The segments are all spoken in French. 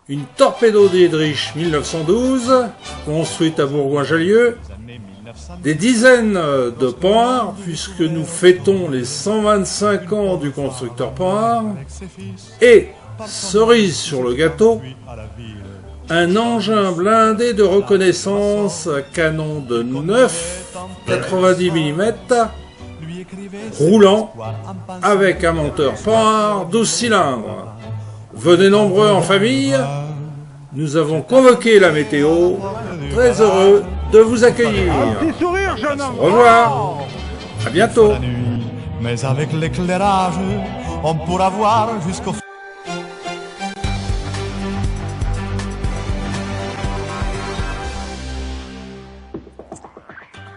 Une Torpedo Dietrich 1912, construite à Bourgoin-Jallieu, des dizaines de Panhard, puisque nous fêtons les 125 ans du constructeur Panhard, et, cerise sur le gâteau, un engin blindé de reconnaissance à canon de 9,90 mm, roulant, avec un moteur Panhard 12 cylindres. Venez nombreux en famille, nous avons convoqué la météo, très heureux de vous accueillir. Au revoir, à bientôt. Mais avec l'éclairage, on pourra voir jusqu'au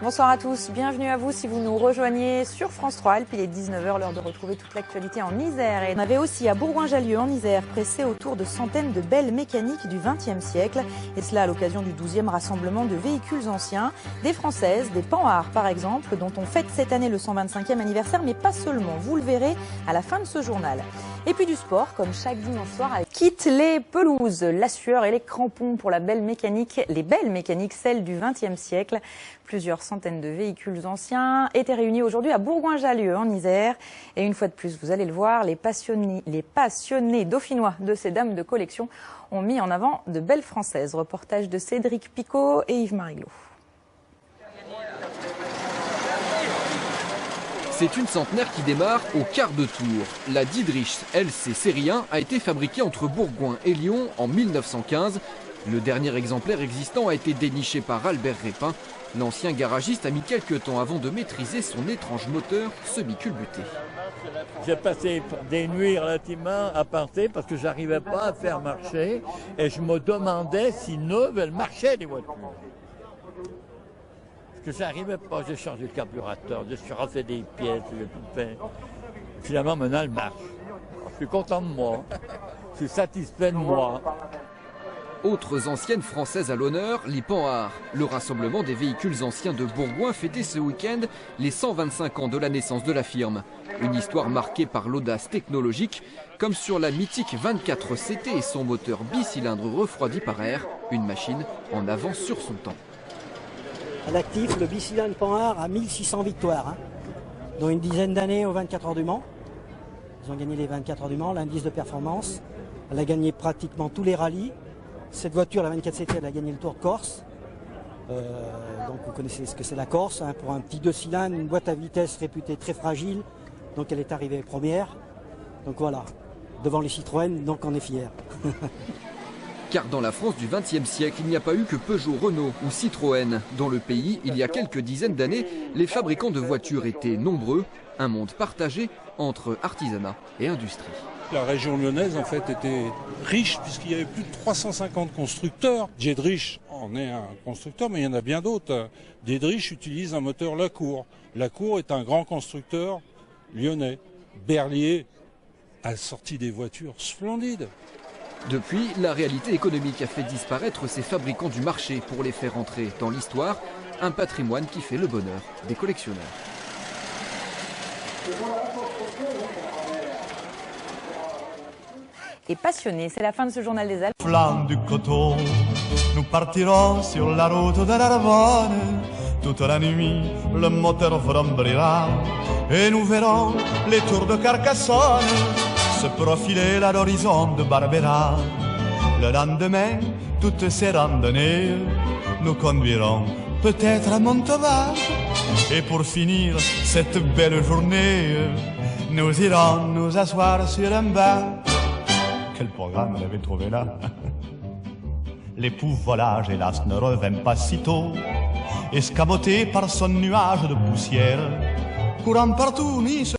Bonsoir à tous, bienvenue à vous si vous nous rejoignez sur France 3 Alpes. Il est 19h, l'heure de retrouver toute l'actualité en Isère. Et on avait aussi à Bourgoin-Jallieu en Isère pressé autour de centaines de belles mécaniques du XXe siècle. Et cela à l'occasion du 12e rassemblement de véhicules anciens, des Françaises, des Panhard par exemple, dont on fête cette année le 125e anniversaire, mais pas seulement, vous le verrez à la fin de ce journal. Et puis du sport, comme chaque dimanche soir, quitte les pelouses, la sueur et les crampons pour la belle mécanique, les belles mécaniques, celles du XXe siècle. Plusieurs centaines de véhicules anciens étaient réunis aujourd'hui à Bourgoin-Jallieu en Isère. Et une fois de plus, vous allez le voir, les passionnés dauphinois de ces dames de collection ont mis en avant de belles Françaises. Reportage de Cédric Picot et Yves Mariglot. C'est une centenaire qui démarre au quart de tour. La Dietrich LC Série 1 a été fabriquée entre Bourgoin et Lyon en 1915. Le dernier exemplaire existant a été déniché par Albert Répin. L'ancien garagiste a mis quelques temps avant de maîtriser son étrange moteur semi-culbuté. J'ai passé des nuits relativement à penser parce que j'arrivais pas à faire marcher et je me demandais si neuves elles marchaient les voitures. Parce que j'arrivais pas, j'ai changé le carburateur, je suis refait des pièces, j'ai tout fait. Finalement maintenant elle marche. Je suis content de moi, je suis satisfait de moi. Autres anciennes françaises à l'honneur, les Panhard. Le rassemblement des véhicules anciens de Bourgoin fêtait ce week-end les 125 ans de la naissance de la firme. Une histoire marquée par l'audace technologique, comme sur la mythique 24 CT et son moteur bicylindre refroidi par air, une machine en avance sur son temps. À l'actif, le bicylindre Panhard a 1600 victoires, dont une dizaine d'années aux 24 heures du Mans. Ils ont gagné les 24 heures du Mans, l'indice de performance. Elle a gagné pratiquement tous les rallyes. Cette voiture, la 24 CT, elle a gagné le Tour de Corse. Donc vous connaissez ce que c'est la Corse. Pour un petit 2 cylindres, une boîte à vitesse réputée très fragile. Donc elle est arrivée première. Donc voilà, devant les Citroën, donc on est fiers. Car dans la France du XXe siècle, il n'y a pas eu que Peugeot, Renault ou Citroën. Dans le pays, il y a quelques dizaines d'années, les fabricants de voitures étaient nombreux. Un monde partagé entre artisanat et industrie. La région lyonnaise en fait était riche puisqu'il y avait plus de 350 constructeurs. Dietrich en est un constructeur, mais il y en a bien d'autres. Dietrich utilise un moteur Lacour. Lacour est un grand constructeur lyonnais. Berlier a sorti des voitures splendides. Depuis, la réalité économique a fait disparaître ces fabricants du marché pour les faire entrer dans l'histoire, un patrimoine qui fait le bonheur des collectionneurs. Et passionné, c'est la fin de ce journal des Alpes. flanc du coteau, nous partirons sur la route de l'Arvonne. Toute la nuit, le moteur vrombrira et nous verrons les tours de Carcassonne se profiler à l'horizon de Barbera. Le lendemain, toutes ces randonnées nous conduiront peut-être à Montauban. Et pour finir cette belle journée, nous irons nous asseoir sur un banc. Quel programme elle avait trouvé là. L'époux volage, hélas, ne revint pas si tôt, escamoté par son nuage de poussière, courant partout, Nice.